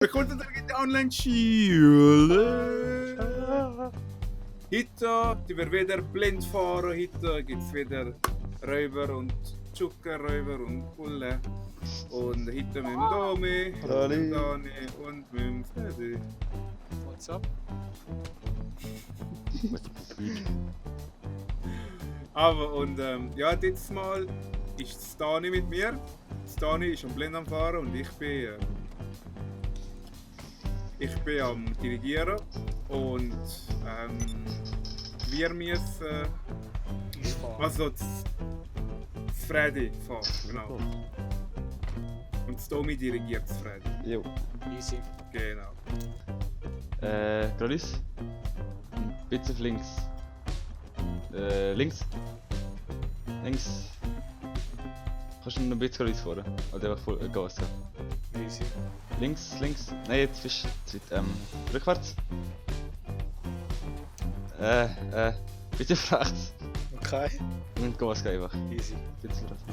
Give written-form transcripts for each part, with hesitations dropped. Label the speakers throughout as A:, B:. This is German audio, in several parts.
A: Willkommen in der Online-Schule. Heute wir wieder blind fahren. Heute gibt es wieder Räuber und Zuckerräuber und Pulle. Und heute mit dem Domi, mit dem Dani und mit dem Freddy.
B: What's up?
A: Aber und ja, dieses Mal ist das Dani mit mir. Das Dani ist am blind am Fahren und ich bin am Dirigieren und wir müssen also das Freddy fahren, genau. Und das Domi dirigiert das Freddy.
C: Jo.
B: Easy.
A: Genau.
C: Gradis. Ein bisschen auf links. Links. Links. Kannst du noch ein bisschen geradeaus fahren? Oder einfach voll Gas geben?
B: Easy.
C: Links, links. Nein, jetzt bist du zu weit. Rückwärts. Bitte rechts.
B: Okay.
C: Und Gas geben einfach.
B: Easy.
C: Bisschen rechts.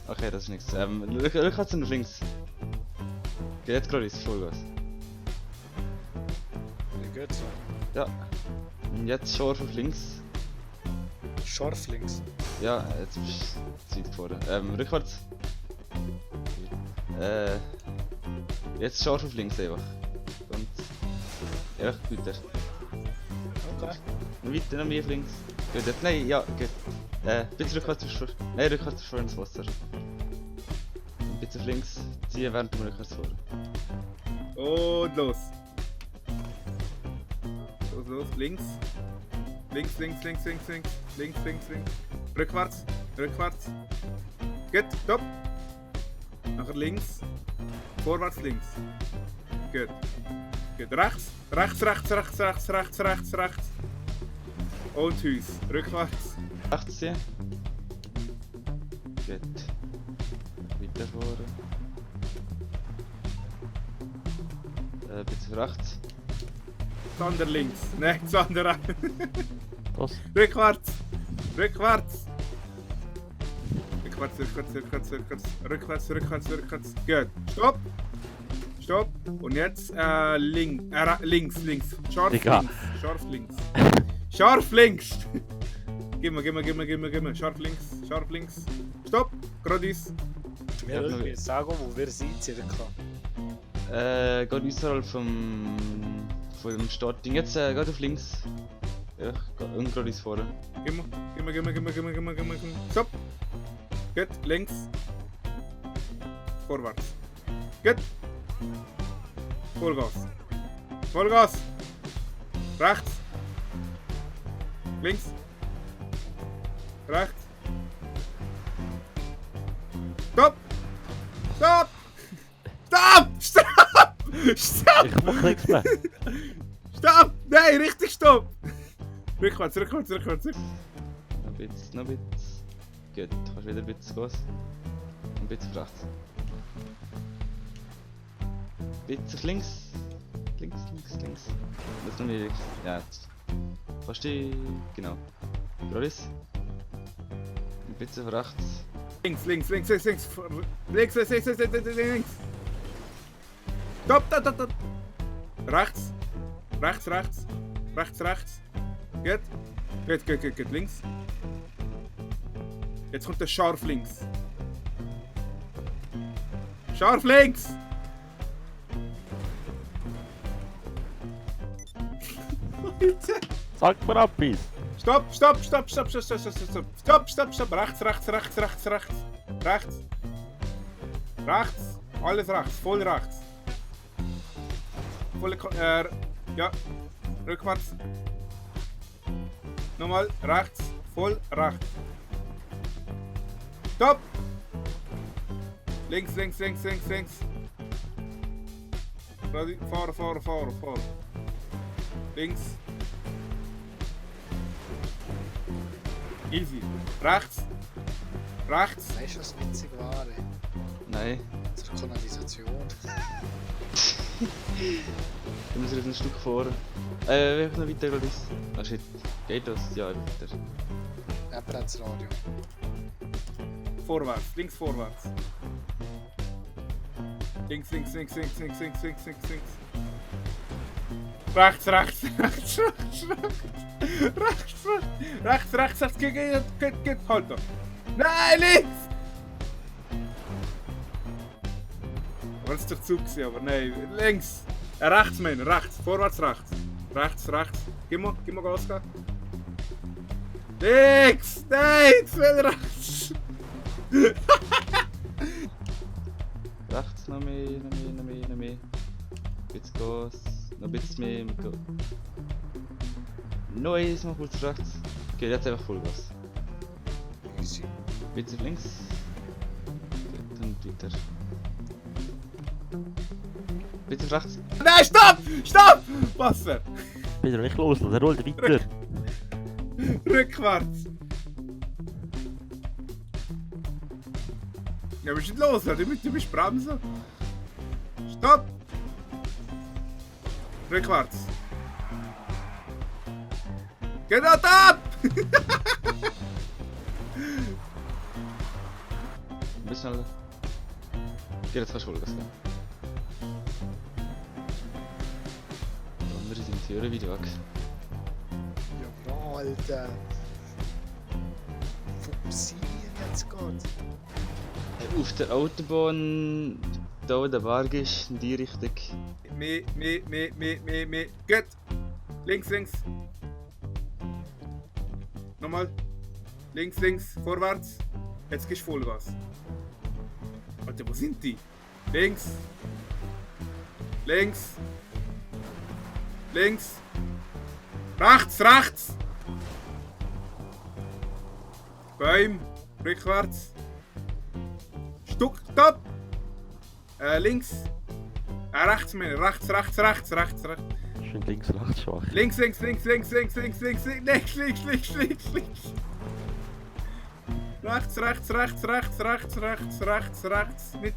C: Okay, das ist nichts. Rückwärts und auf links. Okay, jetzt geradeaus, Vollgas.
B: Wie geht's?
C: Ja. Und jetzt scharf auf links.
B: Scharf links.
C: Ja, jetzt bist du zu weit gefahren. Rückwärts. Jetzt scharf auf links einfach. Und. Ja, weiter.
B: Okay.
C: Noch weiter, noch mehr auf links. Gut, jetzt, nein, ja, gut. Bitte rückwärts vor. Nein, rückwärts vor ins Wasser. Und bitte auf links ziehen, während du rückwärts fahren.
A: Und los. Los, links. Links. Rückwärts. Gut, stopp. Nachher links. Vorwärts, links. Gut. Rechts. Rechts. Und Haus. Rückwärts.
C: Rechts ziehen. Gut. Weiter fahren. Bitte rechts.
A: Das andere links. Nein, das andere.
C: Was?
A: Rückwärts. Rückwärts. Gut. Stopp. Und jetzt links. Scharf links. Gib mir. Scharf links. Stopp. Geradeaus.
B: Du mir irgendwie sagen, wo wir sind, circa.
C: Geht außerhalb vom Startding. Jetzt geht auf links. Ja, und geradeaus fahren.
A: Gib mir. Stopp. Gut. Links. Vorwärts. Gut. Vollgas. Rechts. Links. Rechts. Stopp.
D: Ich mach nichts mehr.
A: Stopp. Nein, richtig stopp. Rückwärts.
C: Noch ein bisschen. Gut, kannst wieder ein bisschen Gas. Und ein bisschen rechts. Bisschen auf links. Links. Das ist noch nicht links. Ja, jetzt. Fast die. Genau. Geradeaus. Ein bisschen auf rechts.
A: Links. Stopp. Rechts. Gut. Links. Jetzt kommt der scharf links.
D: Sag mir etwas.
A: Stopp. Rechts. Alles rechts. Voll rechts. Ja. Rückwärts. Nochmal. Rechts. Voll rechts. Stopp. Links. Fahren. Links. Easy. Rechts.
B: Weißt du, was witzig war?
C: Nein.
B: Zur Kanalisation.
C: Dann müssen wir jetzt ein Stück fahren. Wir noch weiter geradeaus. Ah shit. Geht das? Ja, weiter.
B: Jemand hat das Radio.
A: Vorwärts, links vorwärts. Links, links, links, links, links, links, links, links, links. Rechts, rechts, rechts, rechts, rechts. Rechts, rechts, rechts, geht, halt doch. Nein, links! Aber das ist der Zug gewesen, aber nein, links. Rechts, meine, rechts, vorwärts, rechts. Rechts, rechts. Gib mal Gas. Links! Nein, jetzt will rechts!
C: Rechts, noch mehr. Jetzt Gas. Noch ein bisschen mehr. Noch einmal kurz rechts. Okay, jetzt einfach Vollgas.
B: Easy.
C: Bitte links. Gut, dann weiter. Bitte rechts.
A: Nein, stopp! Stopp! Wasser!
D: Bitte nicht loslassen, er rollt weiter.
A: Rückwärts! Ja, was ist denn los? Du musst bremsen. Stopp! Rückwärts! Genau ab!
C: Ein bisschen schneller. Okay, jetzt kannst du Vollgas geben. Die anderen sind die Türen wieder weg.
B: Ja, bra, Alter. Fokussieren jetzt geht.
C: Auf der Autobahn, da wo der Berg ist, in die Richtung.
A: Mehr. Gut! Links. Nochmal. Links, vorwärts. Jetzt gehst du Vollgas. Alter, wo sind die? Links. Rechts. Bäum. Rückwärts. Stopp. Links. Rechts, meine. Rechts.
D: Schön links, rechts schwach.
A: Links. Rechts.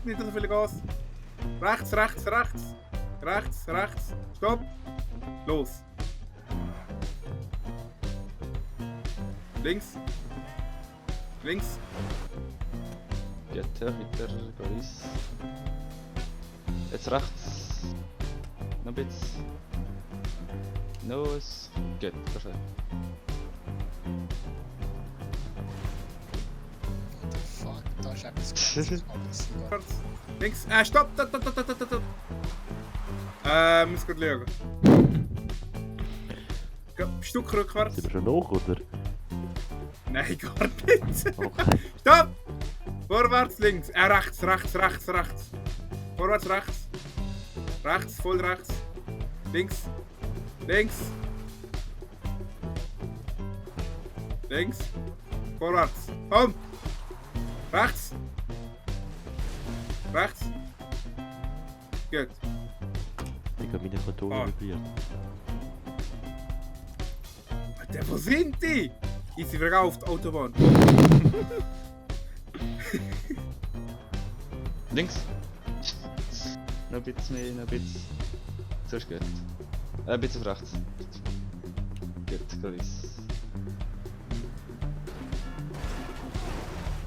A: Nicht so viel Gas. Rechts. Stopp. Los. Links.
C: Geht weiter, Goris. Jetzt rechts. Noch ein bisschen. Los. Gut, perfekt.
B: What the fuck, da ist etwas ganz anderes.
A: Links. Stopp. Muss gut schauen. Stück rückwärts.
D: Sind wir schon hoch, oder?
A: Nein, gar nicht.
D: Okay.
A: Stopp! Vorwärts, links. Rechts. Vorwärts, rechts. Rechts, voll rechts. Links. Vorwärts. Komm! Rechts. Gut.
D: Ich kann meine Kontrolle probieren.
A: Alter, wo sind die? Easy, wir auf die Autobahn.
C: Links. Noch ein bisschen mehr. So ist gut. Ein bisschen auf rechts. Gut, Goris.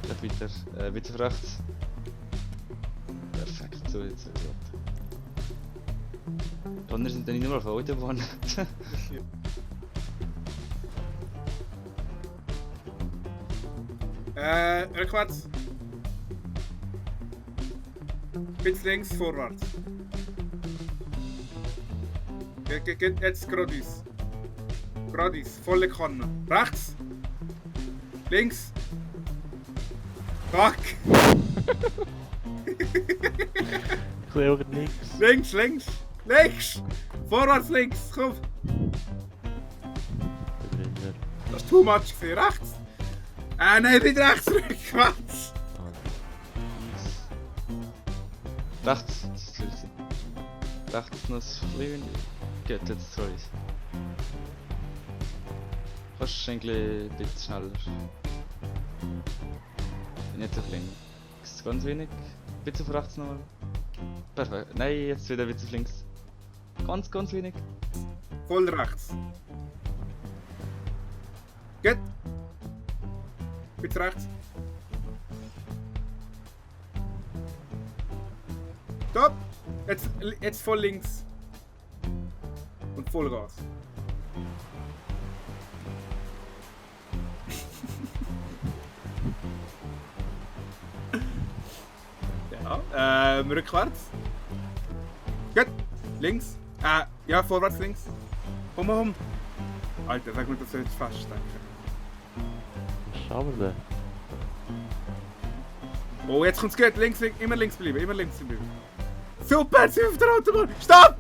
C: Geht weiter. Ein bisschen auf rechts. Perfekt, so jetzt. Die anderen sind dann nicht nur auf der Autobahn.
A: Rückwärts. Bis links, vorwärts. Geht jetzt geradeaus. Volle Kanne. Rechts. Links. Fuck.
D: Ich sehe auch nichts.
A: Links. Vorwärts, links. Komm. Das ist too much gewesen. Rechts. Nein, nicht rechts. Rückwärts.
C: Rechts, das ist richtig. Rechts noch ein bisschen. Gut, jetzt sorry. Kannst du ein bisschen schneller. Nicht auf links. Ganz wenig. Bitte auf rechts nochmal. Perfekt. Nein, jetzt wieder bitte auf links. Ganz wenig.
A: Voll rechts. Gut. Bitte rechts. Stopp! Jetzt voll links. Und Vollgas. Ja, rückwärts. Gut, links. Ja, vorwärts, links. Komm. Alter, sag mir, dass du jetzt feststecken.
D: Was schauen wir denn?
A: Oh, jetzt kommt's gut. Links, immer links bleiben, Super, jetzt sind wir auf der Autobahn. Stopp!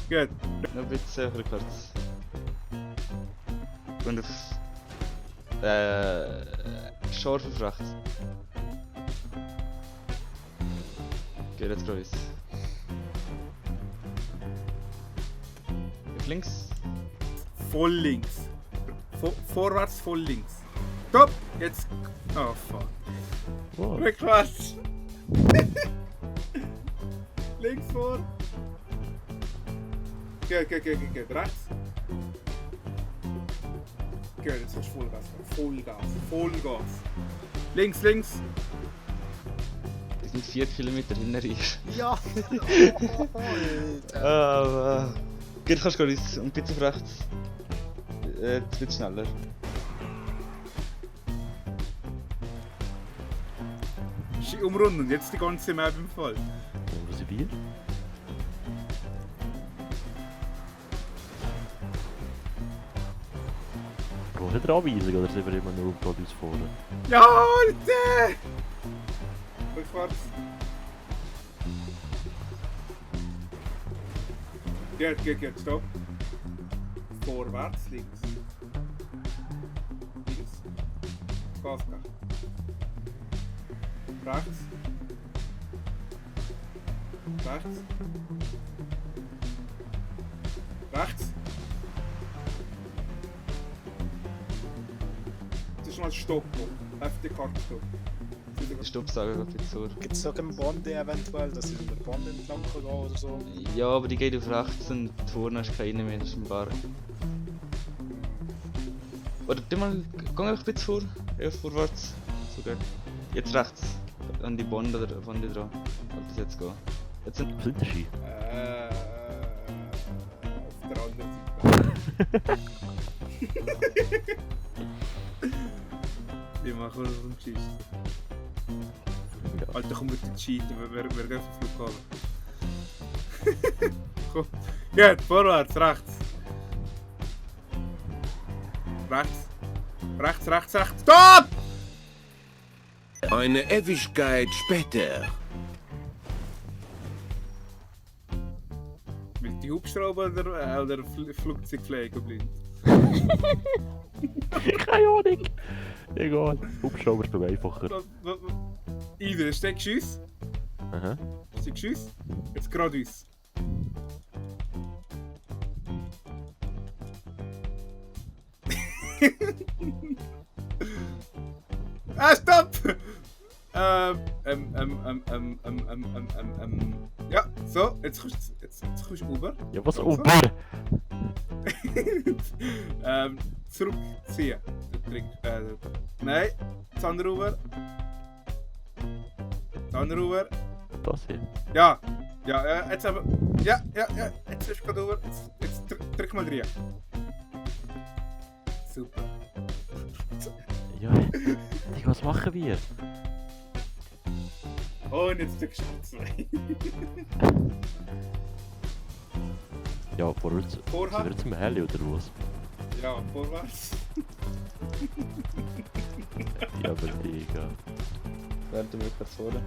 A: Gut.
C: Noch ein bisschen rückwärts. Und auf... scharf auf rechts. Geht jetzt gerade. Auf links.
A: Voll links. Vorwärts, voll links. Stopp! Jetzt... Oh, fuck.
D: Oh,
A: Rückwärts. Links vor. Geht. Rechts. Gut, jetzt hast du Vollgas. Links.
C: Wir sind 4 Kilometer hinter dir.
B: Ja!
C: Aber... Geht, kannst du gerade und bitte auf rechts. Jetzt wird schneller.
A: Umrunden, jetzt die ganze Map im Fall.
D: wo sind wir? Brauchen wir Anweisung oder sind wir immer nur geradeaus vorne?
A: Ja, Alter! Rückwärts. Geht, stopp. Vorwärts, links. Gas geben. Rechts. Das ist mal Stopp. FD Karte Stopp.
C: Der Stoppsauger geht jetzt vor.
B: Gibt es sogar eine Bande eventuell, dass ich über die Bande entlang kann gehen oder so?
C: Ja, aber die geht auf rechts und vorne hast du keine mehr, das ist ein Bar. Oder geh mal, geh einfach ein bisschen vor. Ja, vorwärts. So gut. Jetzt rechts. An die Bande oder von dir dran. Sollte es jetzt gehen. Jetzt sind...
D: Wo sind die Ski?
A: Auf der anderen Seite. Ich mache uns einen Cheat.
D: Ja.
A: Alter, komm mit den Cheaten, wer geht auf den Flughafen? Komm. Geht, vorwärts, rechts. Rechts. Stopp!
E: Eine Ewigkeit später.
A: Will die Hubschrauber oder Flugzeug fliegen bleiben?
D: Keine Ahnung. Egal. Hubschrauber ist glaube ich einfacher.
A: Ida, ist der Geschiss?
D: Aha.
A: Ist der Geschiss? Jetzt geradeaus. Stopp! Ja, so, jetzt kommst du rüber.
D: Ja, was
A: So.
D: oben?
A: Zurückziehen. Nein, das andere rüber.
D: Das hier.
A: Ja, jetzt aber. Ja, jetzt ist gerade rüber. Jetzt drück mal rein. Super.
D: Ja, Digga, was machen wir?
A: Und jetzt drückst du zwei.
D: Ja, vorwärts.
A: Vorher?
D: Sind wir zum Heli oder was?
A: Ja, vorwärts.
D: Ja, aber Digga.
C: Werden wir kurz vorne.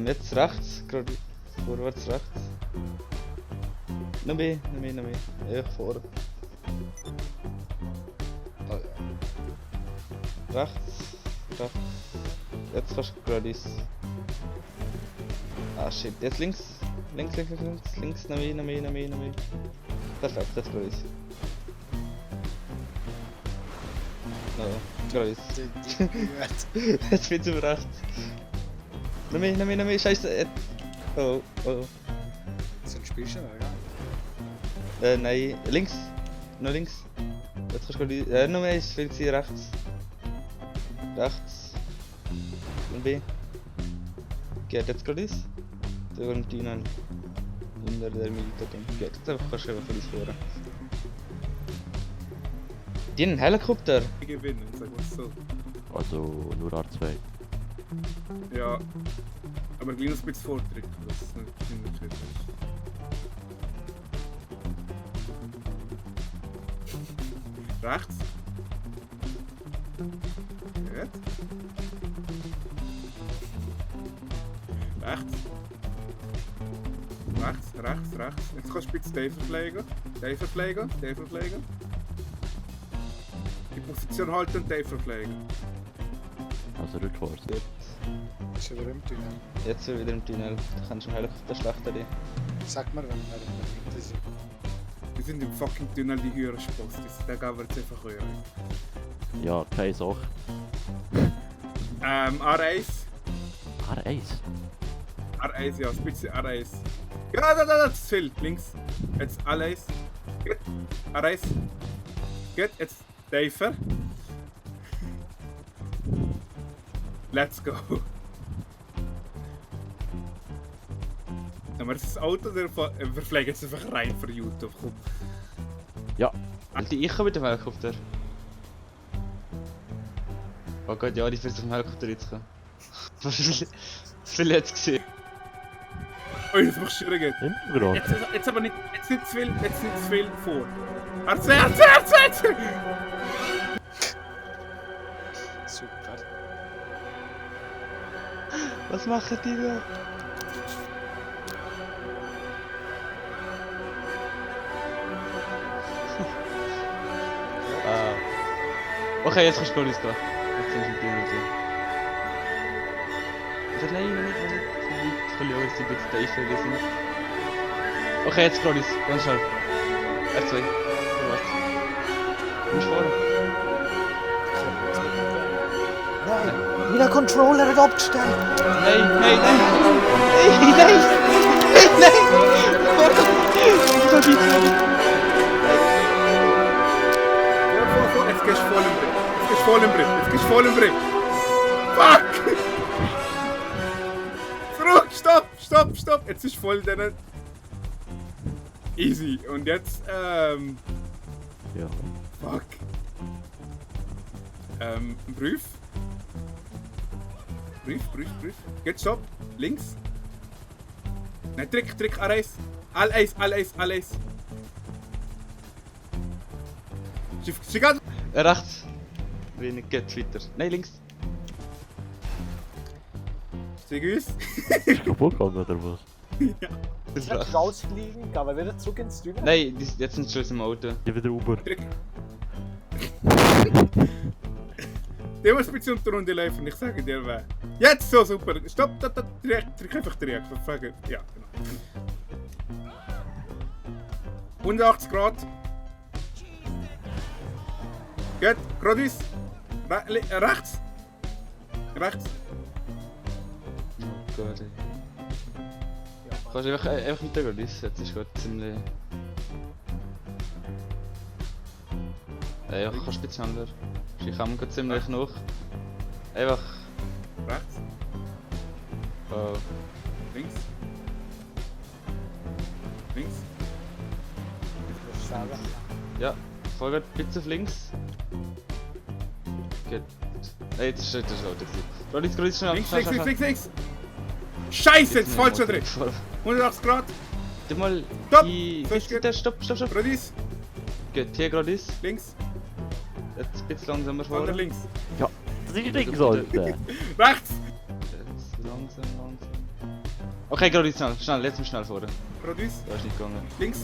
C: Jetzt rechts, gerade vorwärts rechts. Noch mehr. Ja, vor. Rechts. Jetzt kannst du geradeaus. Ah shit, jetzt links. Links, noch mehr. Perfekt, jetzt geradeaus. No, geradeaus. Jetzt wird's über rechts. Noch mehr, scheiße. Oh.
B: So ein Spielchen, oder?
C: Nein, links. Noch links. Jetzt kannst du geradeaus. Noch mehr, ich will sie rechts. Und B. Geht jetzt gerade ist? Der Valentina unter der Militär. Geht jetzt einfach, kannst du einfach alles fahren. Die haben einen Helikopter!
A: Ich gewinne, sag mal so.
D: Also nur R2.
A: Ja. Aber gleich noch ein bisschen vordrücken, dass es nicht schön ist. Rechts. Gut. Rechts. Rechts. Jetzt kannst du ein bisschen Dave verpflegen. Die Position halten und Dave verpflegen.
D: Also rückwärts.
B: Ist wieder im Tunnel.
C: Jetzt sind wir wieder im Tunnel. Da kannst du im Helikopter schlechter rein.
B: Sag mir, wenn wir hinten sind.
A: Wir sind im fucking Tunnel, die höheren Spastis. Da gehen wir jetzt einfach höher.
D: Ja, keine Sache.
A: R1.
D: R1?
A: R1, ja, ein bisschen R1. Ja, das ist viel. Links. Jetzt R1. Gut. R1. Gut, jetzt Dafer. Let's go. Aber das ist das Auto, wir fliegen jetzt einfach rein für YouTube. Komm.
D: Ja.
C: Ich komme mit dem Helikopter. Oh Gott, ja, die versuchen dem Helikopter jetzt zu kommen. Was viel jetzt gesehen?
A: Oh, jetzt machst du schwierig.
D: Hintergrund.
A: Jetzt aber nicht, jetzt nicht zu viel vor. R2!
B: Super.
C: Was machen die da? Okay, jetzt kannst du Golis gehen. Jetzt sind wir mit drin. Nein, noch nicht. Ich verliere jetzt ein bisschen tiefer sind. Okay, jetzt Golis, ganz schnell. R2. Was? Du musst fahren.
B: Nein, mein Controller hat abgestellt.
C: Nein!
A: Vor. Jetzt gehst du voll im Brief. Fuck! Zurück! Stopp! Jetzt ist voll deine... Easy. Und jetzt,
D: Ja.
A: Fuck. Brief. Geht, stopp. Links. Nein, Trick, R1. All-Ace. Sie geht...
C: Rechts. Wenig geht weiter. Nein, links.
A: Steig uns.
D: Ist kaputt gegangen oder was?
C: Das ist
F: Nicht
C: rechts.
F: rausfliegen, gehen wir wieder zurück ins Tunnel.
C: Nein, jetzt sind sie schon im Auto.
D: Ich wieder Uber.
A: Trick. Der muss ein bisschen unter Runde laufen, ich sage dir wer. Jetzt so super. Stopp, drück einfach direkt. Frage. Ja, genau. 180 Grad. Gut, geradeaus. Rechts.
C: Oh Gott, ey. Kannst du einfach mit der Golis, jetzt ist gerade ziemlich... Einfach kannst du ein bisschen schneller. Ich komme gerade ziemlich noch. Einfach...
A: Rechts.
C: Oh.
A: Links.
C: Ja, fahr grad ein bisschen auf links. Geht. Nein, jetzt ist das Auto. Golis schnell.
A: Links. Scheiße, jetzt falsch drin. 180 Grad.
C: Gib mal
A: Stopp!
C: die...
A: So ist gut.
C: Stopp.
A: Geradeaus.
C: Geht hier geradeaus.
A: Links.
C: Jetzt ein bisschen langsamer
A: Andere
C: fahren.
A: links.
D: Das ist links, Alter.
A: Rechts.
C: Jetzt langsam. Okay, geradeaus schnell. Jetzt schnell fahren.
A: Geradeaus.
C: Da ist nicht gegangen.
A: Links.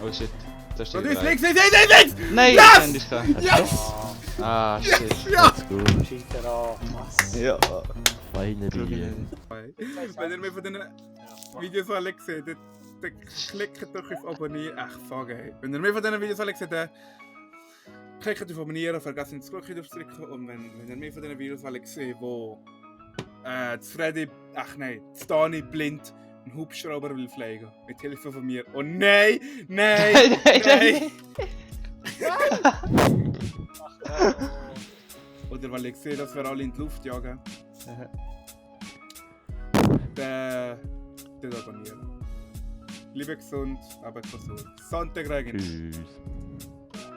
C: Oh shit. Da steht
A: Geradeaus.
C: bereit.
A: Links.
C: Nein,
A: Yes!
C: Endlichkeit.
A: Yes!
C: Ah, shit.
A: Ja!
D: Let's go.
F: Cheater an. Was?
C: Ja.
D: Finally.
A: Wenn ihr mehr von diesen Videos alle seht, dann klickt doch auf Abonnieren. Ach, fuck ey. Wenn ihr mehr von diesen Videos alle seht, dann klickt auf Abonnieren, vergesst nicht das Glöckchen aufzudrücken. Und wenn ihr mehr von diesen Videos alle seht, wo das Freddy, das Dani blind einen Hubschrauber will fliegen. Mit Hilfe von mir. Oh nein!
C: Nein.
A: Oder weil ich sehe, dass wir alle in die Luft jagen. den abonnieren. Bleibe gesund, aber gesund. Sonntag rein.
D: Tschüss.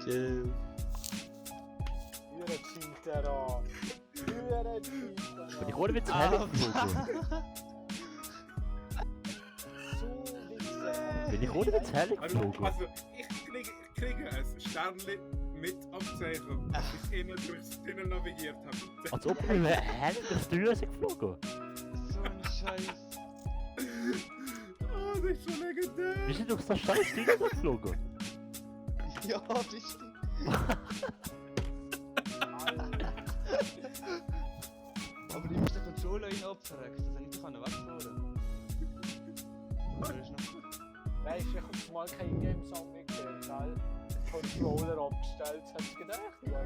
C: Ciao.
F: Höhere Cheater an. Höhere Cheater
D: Bin ich
F: an.
D: ohne Witz hergeflogen?
F: So Wichser.
D: Bin ich ohne Witz hergeflogen?
A: Also, ich kriege ein Sternli mit Abzeichen, dass ich immer durchs Tunnel navigiert habe.
D: Als ob wir herrlich durchs Türen geflogen.
C: So ein Scheiß.
A: Oh, das ist so legendär.
D: Wir sind durch das scheiß Ding geflogen.
C: Ja, richtig. Aber ich muss den Controller in opfern, dass er nicht wegfahren kann. Oder ist noch...
F: Weißt du, ich habe mal kein Game-Song mitgehört, weil der Controller abgestellt hat. Ich gedacht, ja,